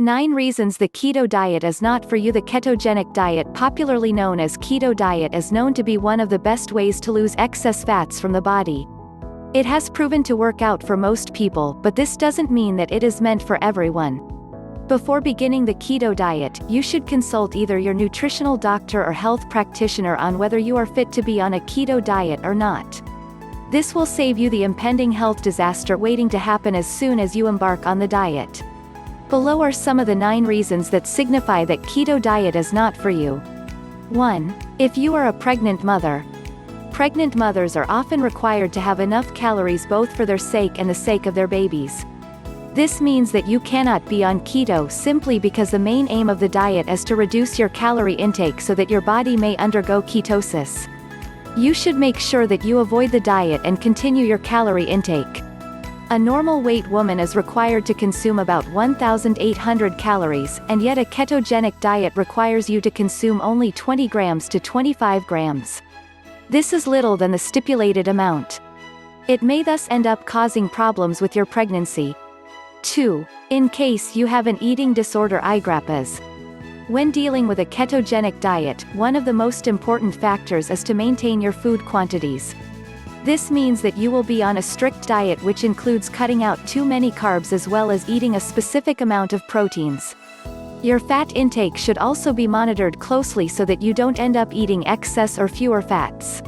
9 reasons the keto diet is not for you. The ketogenic diet, popularly known as keto diet, is known to be one of the best ways to lose excess fats from the body. It has proven to work out for most people, but this doesn't mean that it is meant for everyone. Before beginning the keto diet, you should consult either your nutritional doctor or health practitioner on whether you are fit to be on a keto diet or not. This will save you the impending health disaster waiting to happen as soon as you embark on the diet. Below are some of the 9 reasons that signify that keto diet is not for you. 1. If you are a pregnant mother. Pregnant mothers are often required to have enough calories both for their sake and the sake of their babies. This means that you cannot be on keto simply because the main aim of the diet is to reduce your calorie intake so that your body may undergo ketosis. You should make sure that you avoid the diet and continue your calorie intake. A normal weight woman is required to consume about 1,800 calories, and yet a ketogenic diet requires you to consume only 20 grams to 25 grams. This is little than the stipulated amount. It may thus end up causing problems with your pregnancy. 2. In case you have an eating disorder, IGRAPAs. When dealing with a ketogenic diet, one of the most important factors is to maintain your food quantities. This means that you will be on a strict diet which includes cutting out too many carbs as well as eating a specific amount of proteins. Your fat intake should also be monitored closely so that you don't end up eating excess or fewer fats.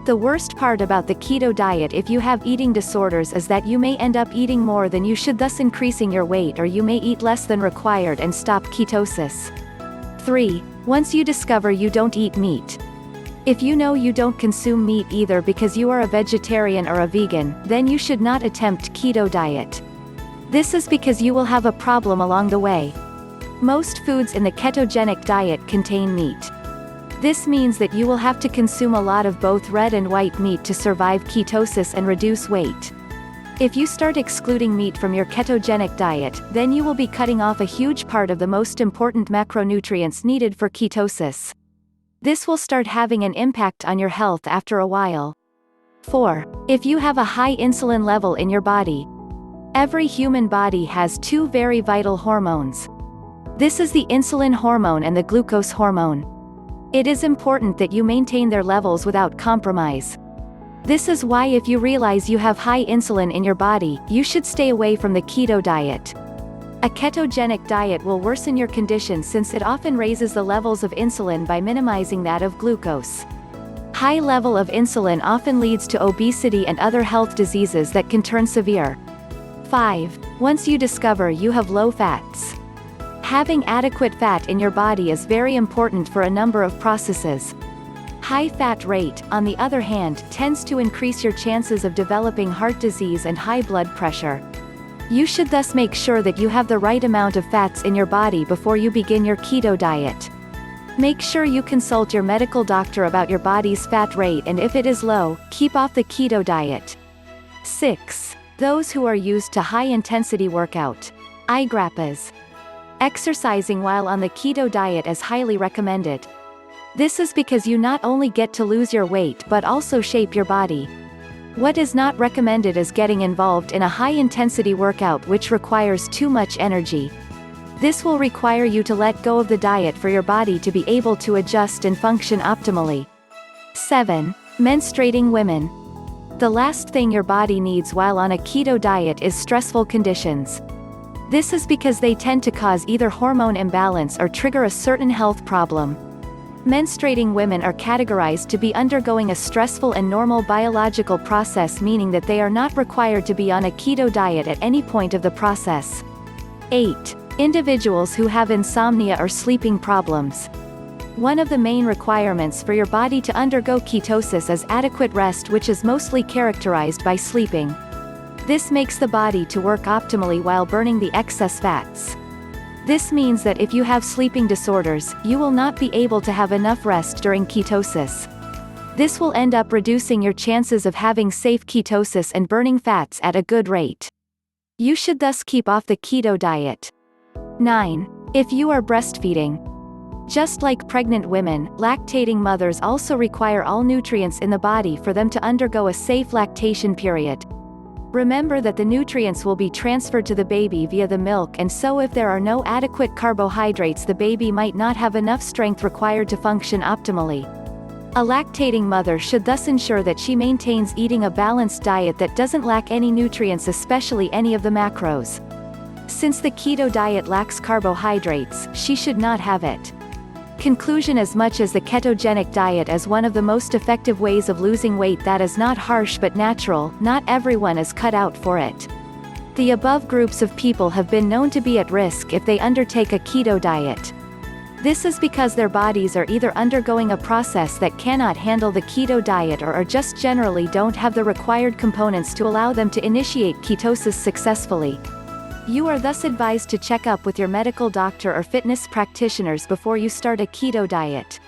The worst part about the keto diet if you have eating disorders is that you may end up eating more than you should, thus increasing your weight, or you may eat less than required and stop ketosis. 3. Once you discover you don't eat meat. If you know you don't consume meat either because you are a vegetarian or a vegan, then you should not attempt keto diet. This is because you will have a problem along the way. Most foods in the ketogenic diet contain meat. This means that you will have to consume a lot of both red and white meat to survive ketosis and reduce weight. If you start excluding meat from your ketogenic diet, then you will be cutting off a huge part of the most important macronutrients needed for ketosis. This will start having an impact on your health after a while. 4. If you have a high insulin level in your body. Every human body has 2 very vital hormones. This is the insulin hormone and the glucose hormone. It is important that you maintain their levels without compromise. This is why if you realize you have high insulin in your body, you should stay away from the keto diet. A ketogenic diet will worsen your condition since it often raises the levels of insulin by minimizing that of glucose. High level of insulin often leads to obesity and other health diseases that can turn severe. 5. Once you discover you have low fats. Having adequate fat in your body is very important for a number of processes. High fat rate, on the other hand, tends to increase your chances of developing heart disease and high blood pressure. You should thus make sure that you have the right amount of fats in your body before you begin your keto diet. Make sure you consult your medical doctor about your body's fat rate, and if it is low, keep off the keto diet. 6. Those who are used to high-intensity workout. IGRAPAs. Exercising while on the keto diet is highly recommended. This is because you not only get to lose your weight but also shape your body. What is not recommended is getting involved in a high-intensity workout which requires too much energy. This will require you to let go of the diet for your body to be able to adjust and function optimally. 7. Menstruating women. The last thing your body needs while on a keto diet is stressful conditions. This is because they tend to cause either hormone imbalance or trigger a certain health problem. Menstruating women are categorized to be undergoing a stressful and normal biological process, meaning that they are not required to be on a keto diet at any point of the process. 8. Individuals who have insomnia or sleeping problems. One of the main requirements for your body to undergo ketosis is adequate rest, which is mostly characterized by sleeping. This makes the body to work optimally while burning the excess fats. This means that if you have sleeping disorders, you will not be able to have enough rest during ketosis. This will end up reducing your chances of having safe ketosis and burning fats at a good rate. You should thus keep off the keto diet. 9. If you are breastfeeding. Just like pregnant women, lactating mothers also require all nutrients in the body for them to undergo a safe lactation period. Remember that the nutrients will be transferred to the baby via the milk, and so if there are no adequate carbohydrates, the baby might not have enough strength required to function optimally. A lactating mother should thus ensure that she maintains eating a balanced diet that doesn't lack any nutrients, especially any of the macros. Since the keto diet lacks carbohydrates, she should not have it. Conclusion: as much as the ketogenic diet is one of the most effective ways of losing weight that is not harsh but natural, not everyone is cut out for it. The above groups of people have been known to be at risk if they undertake a keto diet. This is because their bodies are either undergoing a process that cannot handle the keto diet or just generally don't have the required components to allow them to initiate ketosis successfully. You are thus advised to check up with your medical doctor or fitness practitioners before you start a keto diet.